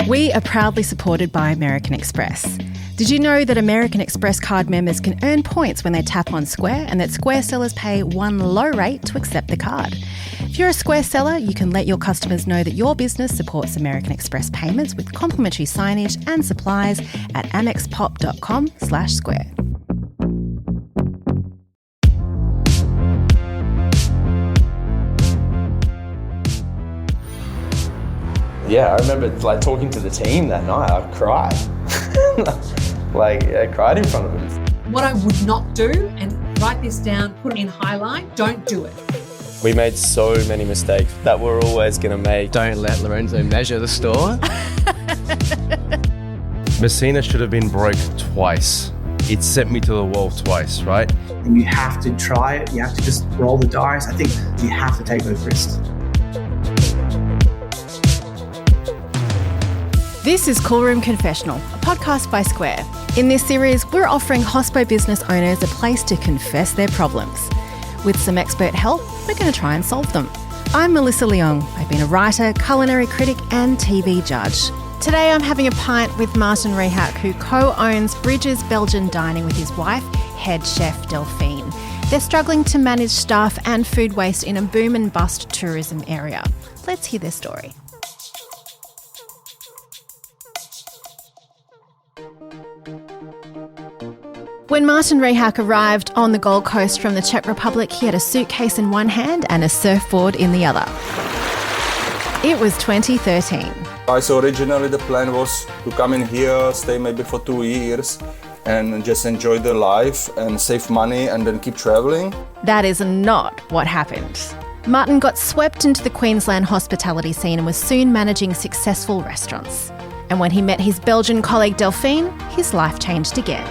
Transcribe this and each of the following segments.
We are proudly supported by American Express. Did you know that American Express card members can earn points when they tap on Square, and that Square sellers pay one low rate to accept the card? If you're a Square seller, you can let your customers know that your business supports American Express payments with complimentary signage and supplies at amexpop.com/square. Yeah, I remember talking to the team that night. I cried. I cried in front of them. What I would not do, and write this down, put it in highlight, don't do it. We made so many mistakes that we're always going to make. Don't let Lorenzo measure the store. Messina should have been broke twice. It sent me to the wall twice, right? And you have to try it. You have to just roll the dice. I think you have to take those risks. This is Callroom Confessional, a podcast by Square. In this series, we're offering hospo business owners a place to confess their problems. With some expert help, we're going to try and solve them. I'm Melissa Leong. I've been a writer, culinary critic and TV judge. Today I'm having a pint with Martin Rehak, who co-owns Bridges Belgian Dining with his wife, head chef Delphine. They're struggling to manage staff and food waste in a boom and bust tourism area. Let's hear their story. When Martin Rehak arrived on the Gold Coast from the Czech Republic, he had a suitcase in one hand and a surfboard in the other. It was 2013. So originally the plan was to come in here, stay maybe for 2 years and just enjoy the life and save money and then keep travelling. That is not what happened. Martin got swept into the Queensland hospitality scene and was soon managing successful restaurants. And when he met his Belgian colleague Delphine, his life changed again.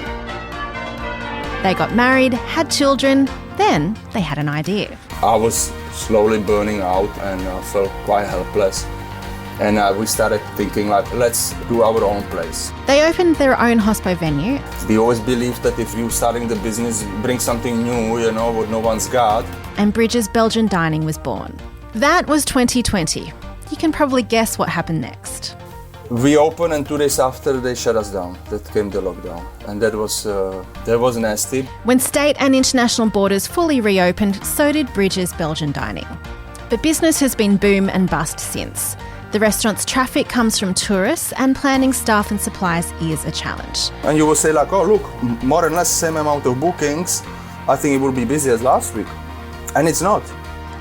They got married, had children, then they had an idea. I was slowly burning out and felt quite helpless. And we started thinking let's do our own place. They opened their own hospo venue. We always believed that if you starting the business, bring something new, what no one's got. And Bridges Belgian Dining was born. That was 2020. You can probably guess what happened next. We opened and 2 days after they shut us down. That came the lockdown. And that was nasty. When state and international borders fully reopened, so did Bridges Belgian Dining. But business has been boom and bust since. The restaurant's traffic comes from tourists and planning staff and supplies is a challenge. And you will say oh look, more or less same amount of bookings. I think it will be busy as last week. And it's not.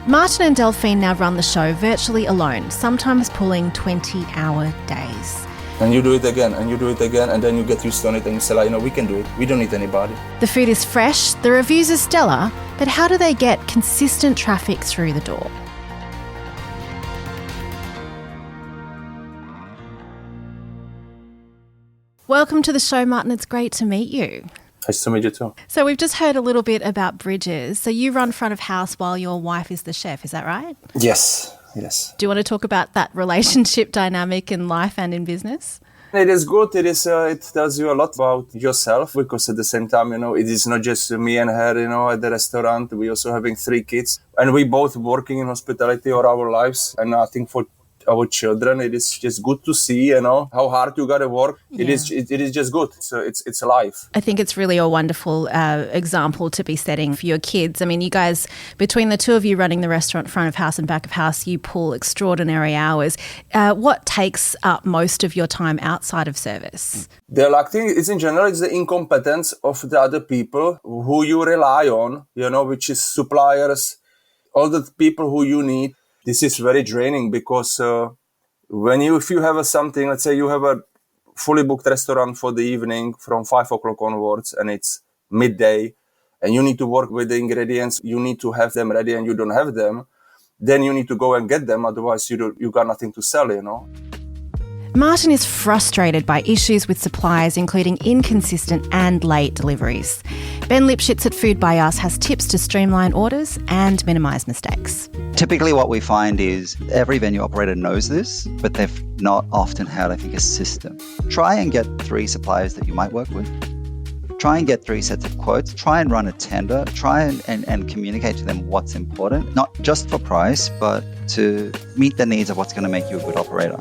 Martin and Delphine now run the show virtually alone, sometimes pulling 20-hour days. And you do it again, and you do it again, and then you get used to it and you say, we can do it. We don't need anybody. The food is fresh, the reviews are stellar, but how do they get consistent traffic through the door? Welcome to the show, Martin. It's great to meet you. Nice to meet you too. So we've just heard a little bit about Bridges. So you run front of house while your wife is the chef, is that right? Yes. Do you want to talk about that relationship dynamic in life and in business? It is good. It tells you a lot about yourself because at the same time, it is not just me and her, at the restaurant. We also having 3 kids and we both working in hospitality all our lives. And I think for our children, it is just good to see, how hard you gotta work. Yeah. It is just good. So it's life. I think it's really a wonderful example to be setting for your kids. I mean, you guys, between the two of you running the restaurant front of house and back of house, you pull extraordinary hours. What takes up most of your time outside of service? The thing is, in general, it's the incompetence of the other people who you rely on, which is suppliers, all the people who you need. This is very draining because if you have something, let's say you have a fully booked restaurant for the evening from 5 o'clock onwards and it's midday and you need to work with the ingredients, you need to have them ready and you don't have them, then you need to go and get them. Otherwise you got nothing to sell, Martin is frustrated by issues with suppliers, including inconsistent and late deliveries. Ben Lipschitz at Food by Us has tips to streamline orders and minimise mistakes. Typically what we find is every venue operator knows this, but they've not often had, a system. Try and get 3 suppliers that you might work with. Try and get 3 sets of quotes. Try and run a tender. Try and communicate to them what's important, not just for price, but to meet the needs of what's going to make you a good operator.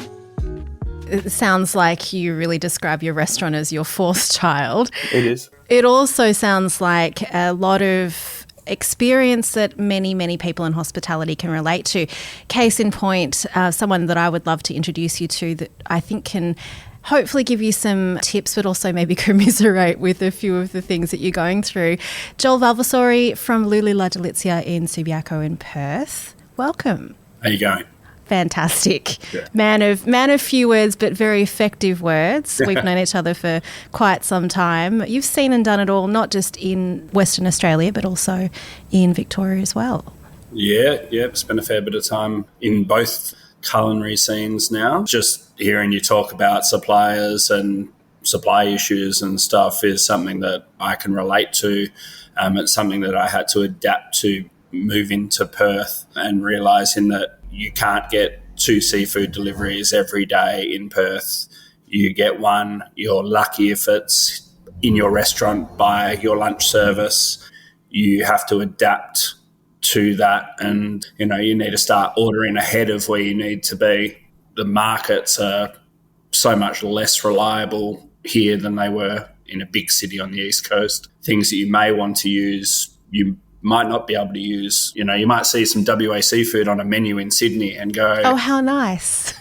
It sounds like you really describe your restaurant as your fourth child. It is. It also sounds like a lot of experience that many, many people in hospitality can relate to. Case in point, someone that I would love to introduce you to that I think can hopefully give you some tips, but also maybe commiserate with a few of the things that you're going through. Joel Valvasori from Lulu La Delizia in Subiaco in Perth. Welcome. How you going? Fantastic. Yeah. Man of few words, but very effective words. We've known each other for quite some time. You've seen and done it all, not just in Western Australia, but also in Victoria as well. Yeah. Spent a fair bit of time in both culinary scenes now. Just hearing you talk about suppliers and supply issues and stuff is something that I can relate to. It's something that I had to adapt to moving to Perth and realising that you can't get 2 seafood deliveries every day in Perth. You get one. You're lucky if it's in your restaurant by your lunch service. You have to adapt to that, and you need to start ordering ahead of where you need to be. The markets are so much less reliable here than they were in a big city on the East Coast. Things that you may want to use, you might not be able to use. You might see some WA seafood on a menu in Sydney and go, oh, how nice.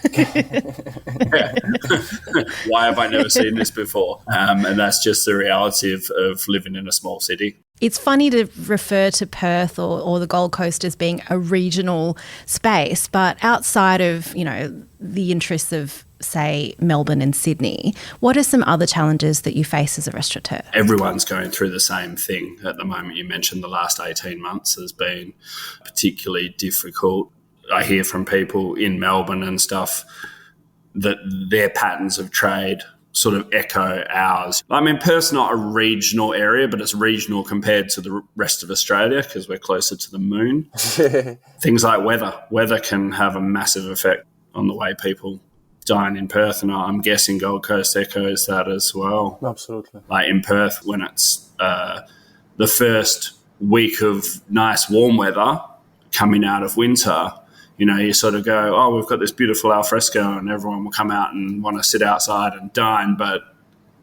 Why have I never seen this before? And that's just the reality of living in a small city. It's funny to refer to Perth or the Gold Coast as being a regional space, but outside of, the interests of, say, Melbourne and Sydney, what are some other challenges that you face as a restaurateur? Everyone's going through the same thing at the moment. You mentioned the last 18 months has been particularly difficult. I hear from people in Melbourne and stuff that their patterns of trade sort of echo ours. I mean, Perth's not a regional area, but it's regional compared to the rest of Australia because we're closer to the moon. Things like weather. Weather can have a massive effect on the way people dine in Perth, and I'm guessing Gold Coast echoes that as well. Absolutely. Like in Perth, when it's the first week of nice warm weather coming out of winter, you sort of go, oh, we've got this beautiful alfresco and everyone will come out and want to sit outside and dine, but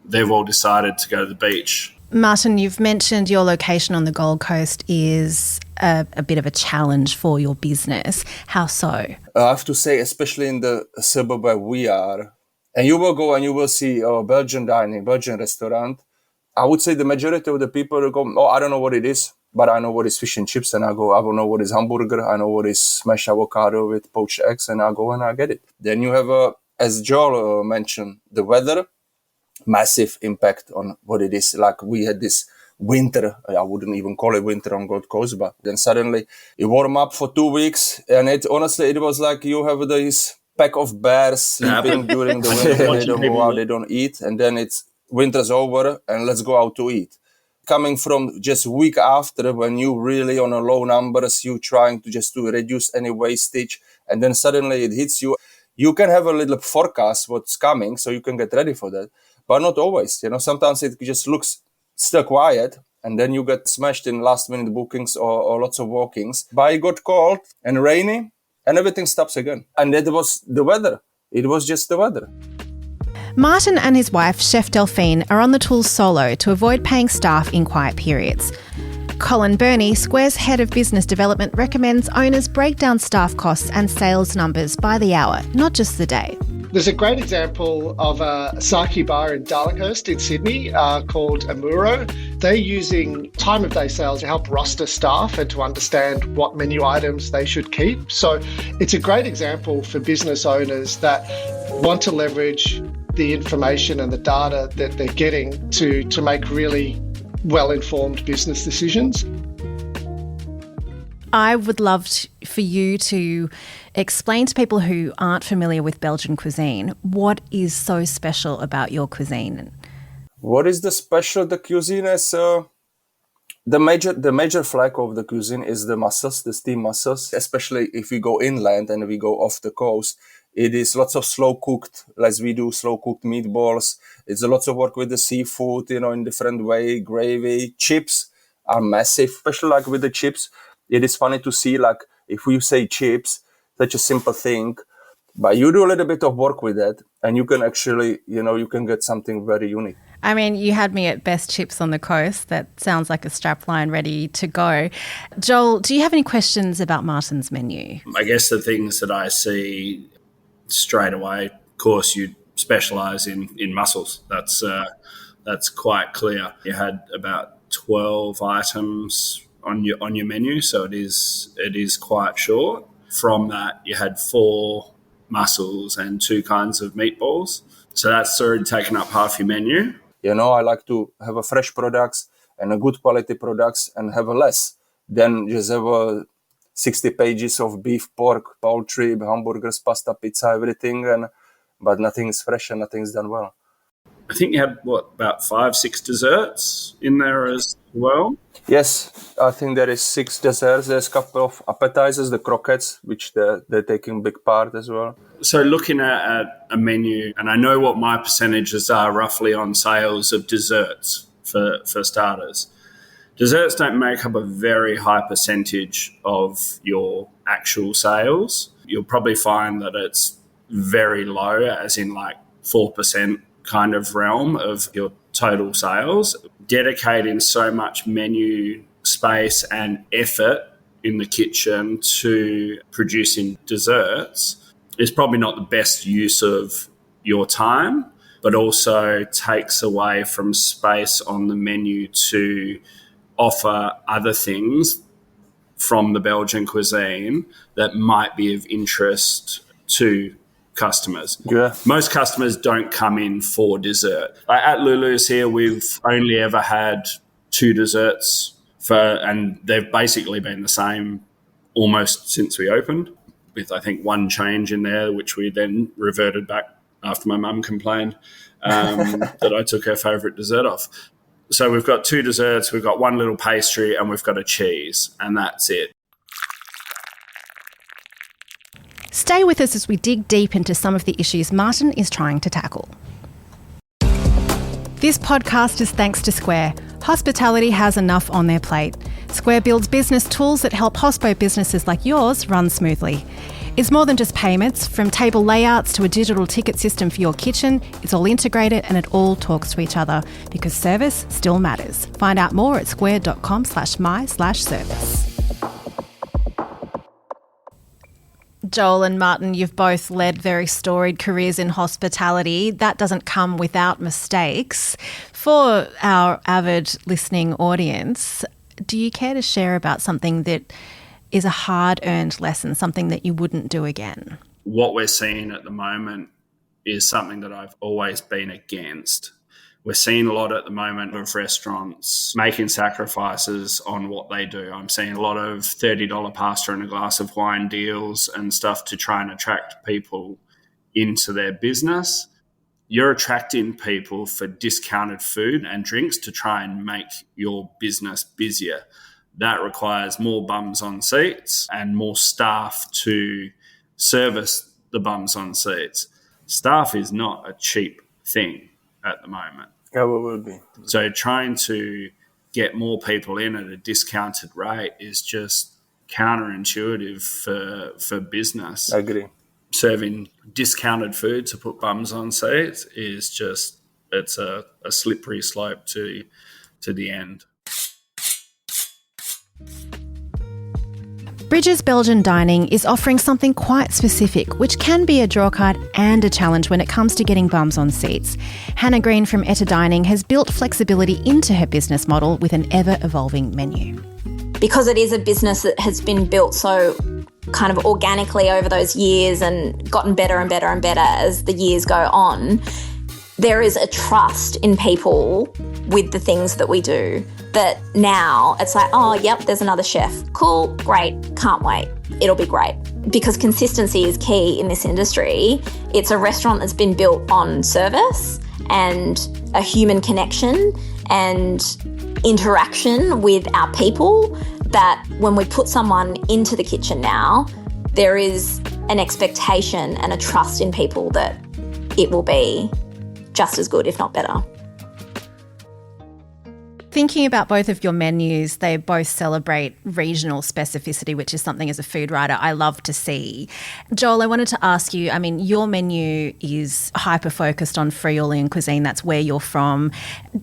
they've all decided to go to the beach. Martin, you've mentioned your location on the Gold Coast is a bit of a challenge for your business. How so? I have to say, especially in the suburb where we are, and you will go and you will see Belgian dining, Belgian restaurant. I would say the majority of the people will go, oh, I don't know what it is, but I know what is fish and chips, and I will know what is hamburger, I know what is smashed avocado with poached eggs, and I go and I get it. Then you have, as Joel mentioned, the weather, massive impact on what it is. Like we had this winter, I wouldn't even call it winter on Gold Coast, but then suddenly it warmed up for 2 weeks, and it was like you have this pack of bears sleeping during the winter, they don't go out, they don't eat, and then it's winter's over and let's go out to eat. Coming from just a week after when you really on a low numbers, you trying to reduce any wastage, and then suddenly it hits you. You can have a little forecast what's coming, so you can get ready for that, but not always. Sometimes it just looks still quiet, and then you get smashed in last minute bookings or lots of walkings. But it got cold and rainy, and everything stops again. And that was the weather. It was just the weather. Martin and his wife, Chef Delphine, are on the tools solo to avoid paying staff in quiet periods. Colin Burney, Square's head of business development, recommends owners break down staff costs and sales numbers by the hour, not just the day. There's a great example of a sake bar in Darlinghurst in Sydney called Amuro. They're using time of day sales to help roster staff and to understand what menu items they should keep. So it's a great example for business owners that want to leverage the information and the data that they're getting to make really well-informed business decisions. I would love for you to explain to people who aren't familiar with Belgian cuisine, what is so special about your cuisine? What is the special? The cuisine is the major flag of the cuisine is the mussels, the steamed mussels. Especially if we go inland and we go off the coast, it is lots of slow cooked, as we do slow cooked meatballs. It's a lots of work with the seafood, in different way. Gravy, chips are massive, especially like with the chips. It is funny to see, like if we say chips, such a simple thing, But you do a little bit of work with that and you can actually, you can get something very unique. I mean, you had me at best chips on the coast. That sounds like a strapline ready to go. Joel, do you have any questions about Martin's menu? I guess the things that I see straight away, of course, you specialise in mussels. That's quite clear. You had about 12 items on your menu, so it is quite short. From that, you had 4 mussels and 2 kinds of meatballs. So that's already taken up half your menu. I like to have a fresh products and a good quality products and have a less than just have 60 pages of beef, pork, poultry, hamburgers, pasta, pizza, everything, but nothing is fresh and nothing is done well. I think you had, about 5-6 desserts in there as well? Yes, I think there is 6 desserts. There's a couple of appetizers, the croquettes, which they're taking big part as well. So looking at a menu, and I know what my percentages are roughly on sales of desserts for starters. Desserts don't make up a very high percentage of your actual sales. You'll probably find that it's very low, as in like 4% kind of realm of your total sales. Dedicating so much menu space and effort in the kitchen to producing desserts is probably not the best use of your time, but also takes away from space on the menu to offer other things from the Belgian cuisine that might be of interest to customers. Yeah. Most customers don't come in for dessert. Like at Lulu's here, we've only ever had 2 desserts and they've basically been the same almost since we opened, with I think 1 change in there, which we then reverted back after my mum complained that I took her favourite dessert off. So we've got 2 desserts, we've got 1 little pastry, and we've got a cheese, and that's it. Stay with us as we dig deep into some of the issues Martin is trying to tackle. This podcast is thanks to Square. Hospitality has enough on their plate. Square builds business tools that help hospo businesses like yours run smoothly. It's more than just payments. From table layouts to a digital ticket system for your kitchen, it's all integrated and it all talks to each other because service still matters. Find out more at square.com/my/service. Joel and Martin, you've both led very storied careers in hospitality. That doesn't come without mistakes. For our avid listening audience, do you care to share about something that is a hard-earned lesson, something that you wouldn't do again? What we're seeing at the moment is something that I've always been against. We're seeing a lot at the moment of restaurants making sacrifices on what they do. I'm seeing a lot of $30 pasta and a glass of wine deals and stuff to try and attract people into their business. You're attracting people for discounted food and drinks to try and make your business busier. That requires more bums on seats and more staff to service the bums on seats. Staff is not a cheap thing at the moment. Yeah, it will be. So trying to get more people in at a discounted rate is just counterintuitive for business. I agree. Serving discounted food to put bums on seats is just, it's a slippery slope to the end. Bridges Belgian Dining is offering something quite specific, which can be a drawcard and a challenge when it comes to getting bums on seats. Hannah Green from Etta Dining has built flexibility into her business model with an ever-evolving menu. Because it is a business that has been built so kind of organically over those years and gotten better and better and better as the years go on, there is a trust in people with the things that we do that now it's like, oh, yep, there's another chef. Cool, great, can't wait. It'll be great. Because consistency is key in this industry. It's a restaurant that's been built on service and a human connection and interaction with our people, that when we put someone into the kitchen now, there is an expectation and a trust in people that it will be just as good, if not better. Thinking about both of your menus, they both celebrate regional specificity, which is something as a food writer I love to see. Joel, I wanted to ask you, I mean, your menu is hyper-focused on Friulian cuisine. That's where you're from.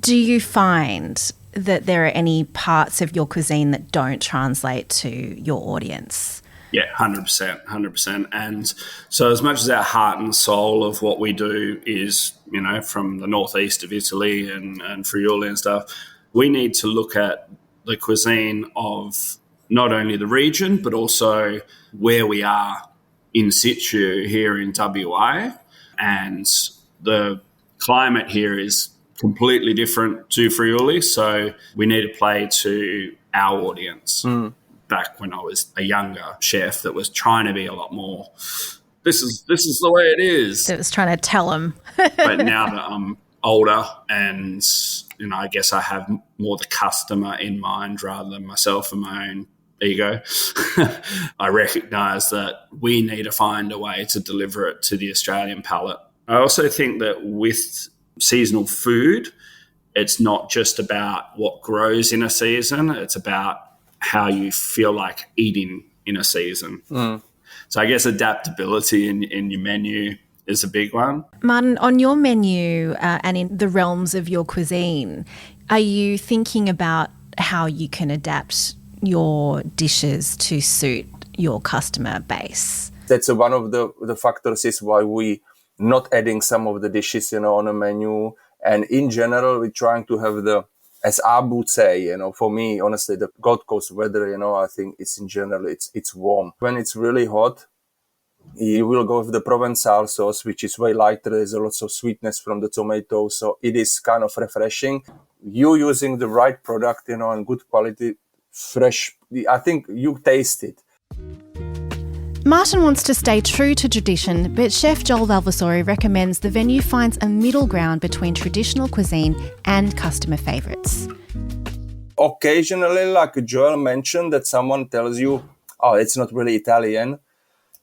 Do you find that there are any parts of your cuisine that don't translate to your audience? Yeah, 100%. And so as much as our heart and soul of what we do is, you know, from the northeast of Italy and Friuli and stuff, we need to look at the cuisine of not only the region, but also where we are in situ here in WA. And the climate here is completely different to Friuli, so we need to play to our audience. Back when I was a younger chef that was trying to be a lot more, this is the way it is. So it was trying to tell them. But now that I'm older and, you know, I guess I have more the customer in mind rather than myself and my own ego, I recognise that we need to find a way to deliver it to the Australian palate. I also think that with seasonal food, it's not just about what grows in a season, it's about how you feel like eating in a season. So I guess adaptability in your menu is a big one. Martin, on your menu and in the realms of your cuisine, are you thinking about how you can adapt your dishes to suit your customer base? That's one of the factors is why we not adding some of the dishes, you know, on a menu. And in general, we're trying to have as I would say, you know, for me, honestly, the Gold Coast weather, you know, I think it's in general, it's warm. When it's really hot, you will go with the Provençal sauce, which is way lighter. There's a lot of sweetness from the tomatoes. So it is kind of refreshing. You using the right product, you know, and good quality, fresh. I think you taste it. Martin wants to stay true to tradition, but Chef Joel Valvasori recommends the venue finds a middle ground between traditional cuisine and customer favourites. Occasionally, like Joel mentioned, that someone tells you, oh, it's not really Italian.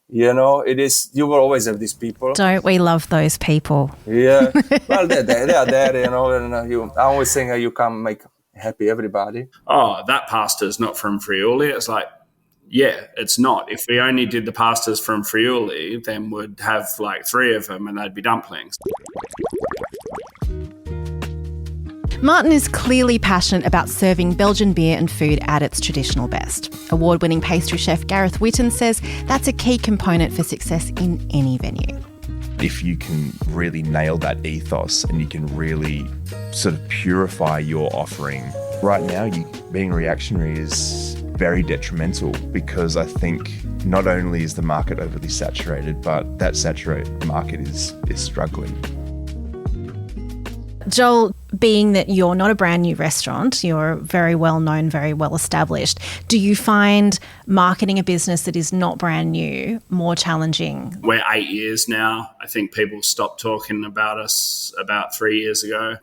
You know, it is, you will always have these people. Don't we love those people? Yeah. Well, they are there, you know, and I always think you can't make happy everybody. Oh, that pasta is not from Friuli. It's like, yeah, it's not. If we only did the pastas from Friuli, then we'd have like 3 of them and they'd be dumplings. Martin is clearly passionate about serving Belgian beer and food at its traditional best. Award-winning pastry chef Gareth Whitten says that's a key component for success in any venue. If you can really nail that ethos and you can really sort of purify your offering, right now being reactionary is very detrimental because I think not only is the market overly saturated, but that saturated market is struggling. Joel, being that you're not a brand new restaurant, you're very well known, very well established, do you find marketing a business that is not brand new more challenging? We're 8 years now. I think people stopped talking about us about 3 years ago,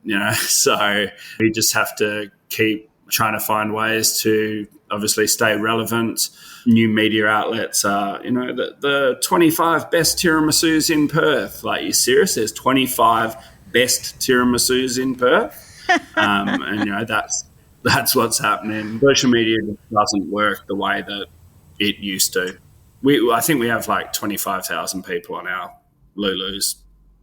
you know, so we just have to keep trying to find ways to obviously stay relevant. New media outlets are, you know, the 25 best tiramisus in Perth. Like, you serious? There's 25 best tiramisus in Perth. And, you know, that's what's happening. Social media doesn't work the way that it used to. I think we have like 25,000 people on our Lulu's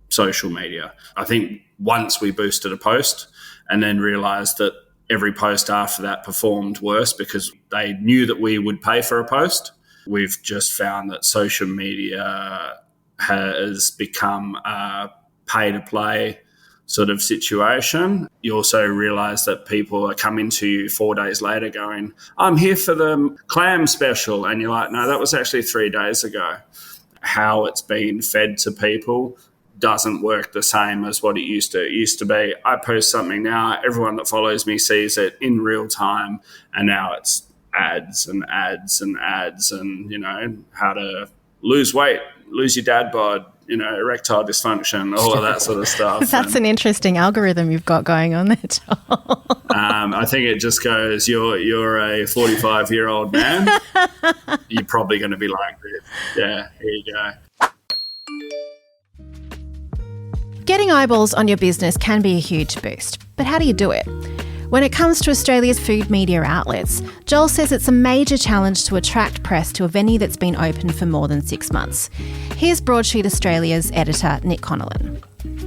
social media. I think once we boosted a post and then realised that every post after that performed worse because they knew that we would pay for a post. We've just found that social media has become a pay-to-play sort of situation. You also realise that people are coming to you 4 days later going, I'm here for the clam special. And you're like, no, that was actually 3 days ago. How it's been fed to people doesn't work the same as what it used to. It used to be, I post something now, everyone that follows me sees it in real time, and now it's ads and ads and ads and, you know, how to lose weight, lose your dad bod, you know, erectile dysfunction, all of that sort of stuff. That's an interesting algorithm you've got going on there, Joel. I think it just goes, you're a 45-year-old man, you're probably going to be like this. Yeah, here you go. Getting eyeballs on your business can be a huge boost, but how do you do it? When it comes to Australia's food media outlets, Joel says it's a major challenge to attract press to a venue that's been open for more than 6 months. Here's Broadsheet Australia's editor, Nick Connellan.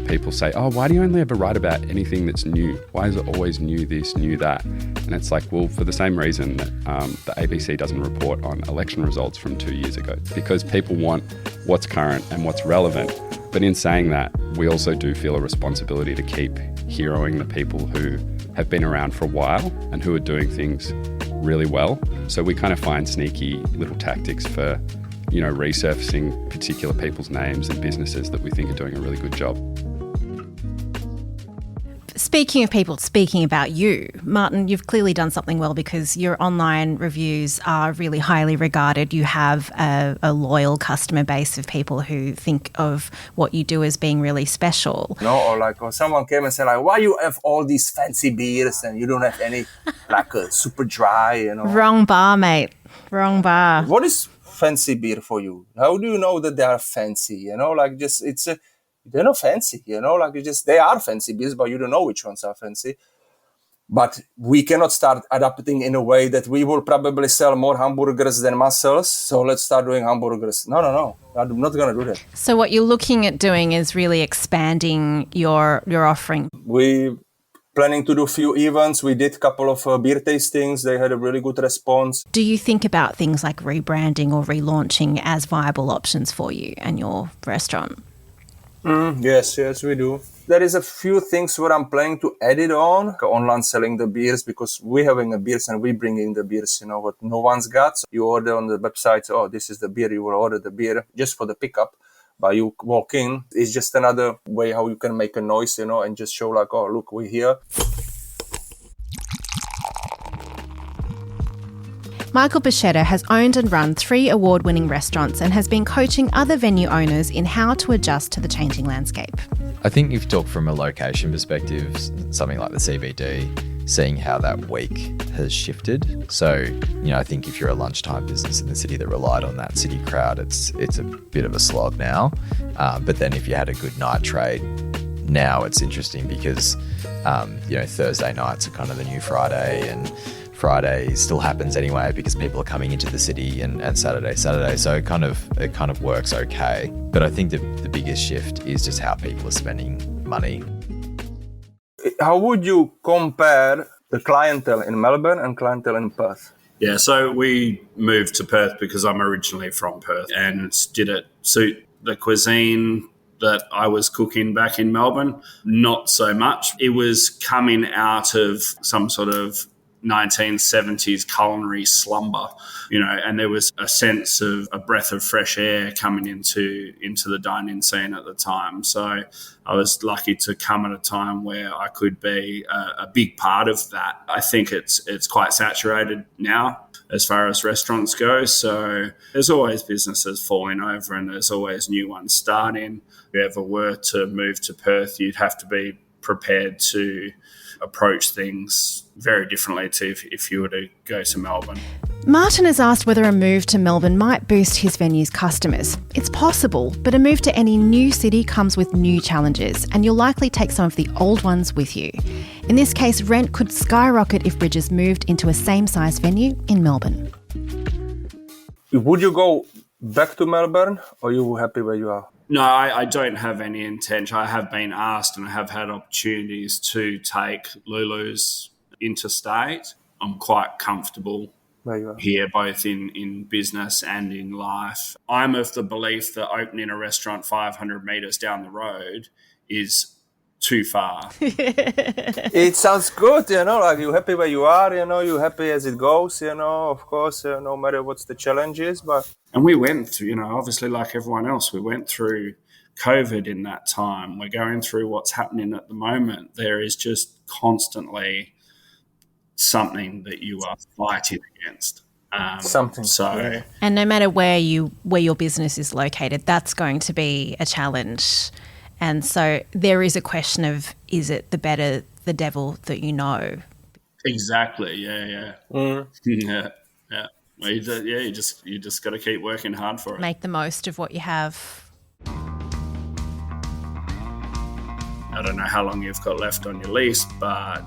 People say, oh, why do you only ever write about anything that's new? Why is it always new this, new that? And it's like, well, for the same reason that the ABC doesn't report on election results from 2 years ago, because people want what's current and what's relevant. But in saying that, we also do feel a responsibility to keep heroing the people who have been around for a while and who are doing things really well. So we kind of find sneaky little tactics for, resurfacing particular people's names and businesses that we think are doing a really good job. Speaking of people, speaking about you, Martin, you've clearly done something well because your online reviews are really highly regarded. You have a loyal customer base of people who think of what you do as being really special. Or someone came and said, why you have all these fancy beers and you don't have any, super dry, Wrong bar, mate. Wrong bar. What is fancy beer for you? How do you know that they are fancy? They're not fancy, they are fancy beers, but you don't know which ones are fancy. But we cannot start adapting in a way that we will probably sell more hamburgers than mussels. So let's start doing hamburgers. No. I'm not going to do that. So what you're looking at doing is really expanding your offering. We planning to do a few events. We did a couple of beer tastings. They had a really good response. Do you think about things like rebranding or relaunching as viable options for you and your restaurant? Yes, we do. There is a few things where I'm planning to edit on. Online selling the beers, because we're having a beers and we bringing the beers, what no one's got. So you order on the website, this is the beer, you will order the beer just for the pickup. But you walk in, it's just another way how you can make a noise, and just show look, we're here. Michael Bichetta has owned and run 3 award-winning restaurants and has been coaching other venue owners in how to adjust to the changing landscape. I think you've talked from a location perspective, something like the CBD, seeing how that week has shifted. So, I think if you're a lunchtime business in the city that relied on that city crowd, it's a bit of a slog now. But then if you had a good night trade, now it's interesting because, Thursday nights are kind of the new Friday, and Friday still happens anyway because people are coming into the city, and Saturday. So it kind of works okay. But I think the biggest shift is just how people are spending money. How would you compare the clientele in Melbourne and clientele in Perth? Yeah, so we moved to Perth because I'm originally from Perth, and did it suit the cuisine that I was cooking back in Melbourne? Not so much. It was coming out of some sort of 1970s culinary slumber, and there was a sense of a breath of fresh air coming into the dine-in scene at the time. So I was lucky to come at a time where I could be a big part of that. I think it's quite saturated now as far as restaurants go. So there's always businesses falling over and there's always new ones starting. If you ever were to move to Perth, you'd have to be prepared to approach things very differently to if you were to go to Melbourne. Martin has asked whether a move to Melbourne might boost his venue's customers. It's possible, but a move to any new city comes with new challenges, and you'll likely take some of the old ones with you. In this case, rent could skyrocket if Bridges moved into a same-size venue in Melbourne. Would you go back to Melbourne, or are you happy where you are? No, I don't have any intention. I have been asked and I have had opportunities to take Lulu's interstate. I'm quite comfortable here, both in business and in life. I'm of the belief that opening a restaurant 500 metres down the road is too far. It sounds good, you're happy where you are, you're happy as it goes, of course, no matter what's the challenge is. And we went through, obviously like everyone else, we went through COVID in that time. We're going through what's happening at the moment. There is just constantly something that you are fighting against. And no matter where your business is located, that's going to be a challenge. And so there is a question of, is it the devil that you know? Exactly. Yeah. Mm. Yeah. Well, you just got to keep working hard for it. Make the most of what you have. At I don't know how long you've got left on your lease, but,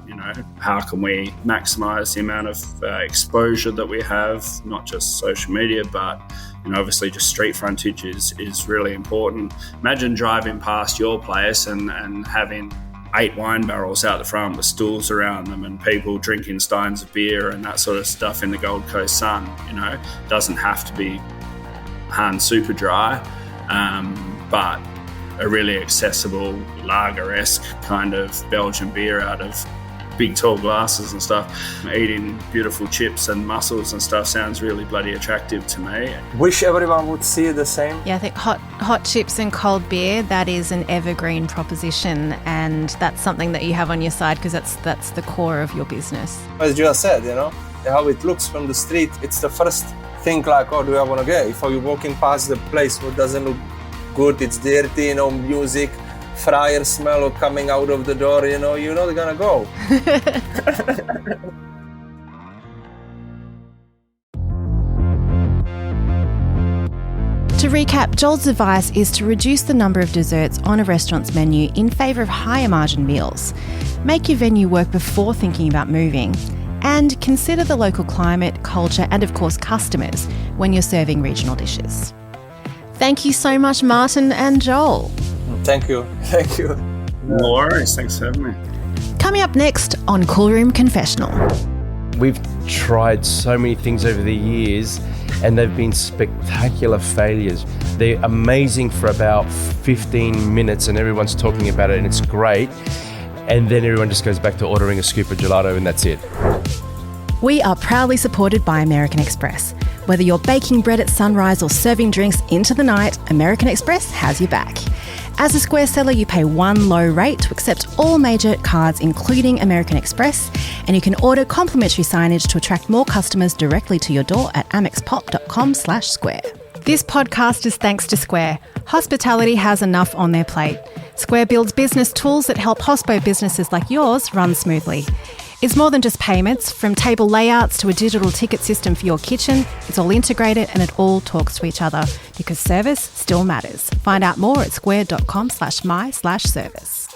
how can we maximise the amount of exposure that we have, not just social media, but, obviously just street frontage is really important. Imagine driving past your place and having 8 wine barrels out the front with stools around them and people drinking steins of beer and that sort of stuff in the Gold Coast sun. It doesn't have to be hand super dry, but a really accessible lager-esque kind of Belgian beer out of big tall glasses and stuff. Eating beautiful chips and mussels and stuff sounds really bloody attractive to me. Wish everyone would see the same. Yeah, I think hot chips and cold beer, that is an evergreen proposition, and that's something that you have on your side because that's the core of your business. As you said, how it looks from the street, it's the first thing like, oh, do I want to get? If you're walking past the place, what doesn't look good, it's dirty, music, fryer smell coming out of the door, you're not gonna go. To recap, Joel's advice is to reduce the number of desserts on a restaurant's menu in favour of higher margin meals. Make your venue work before thinking about moving. And consider the local climate, culture, and of course customers when you're serving regional dishes. Thank you so much, Martin and Joel. Thank you. No worries, thanks for having me. Coming up next on Cool Room Confessional. We've tried so many things over the years and they've been spectacular failures. They're amazing for about 15 minutes and everyone's talking about it and it's great. And then everyone just goes back to ordering a scoop of gelato and that's it. We are proudly supported by American Express. Whether you're baking bread at sunrise or serving drinks into the night, American Express has your back. As a Square seller, you pay one low rate to accept all major cards, including American Express, and you can order complimentary signage to attract more customers directly to your door at amexpop.com/square. This podcast is thanks to Square. Hospitality has enough on their plate. Square builds business tools that help hospo businesses like yours run smoothly. It's more than just payments. From table layouts to a digital ticket system for your kitchen, it's all integrated and it all talks to each other because service still matters. Find out more at square.com/my/service.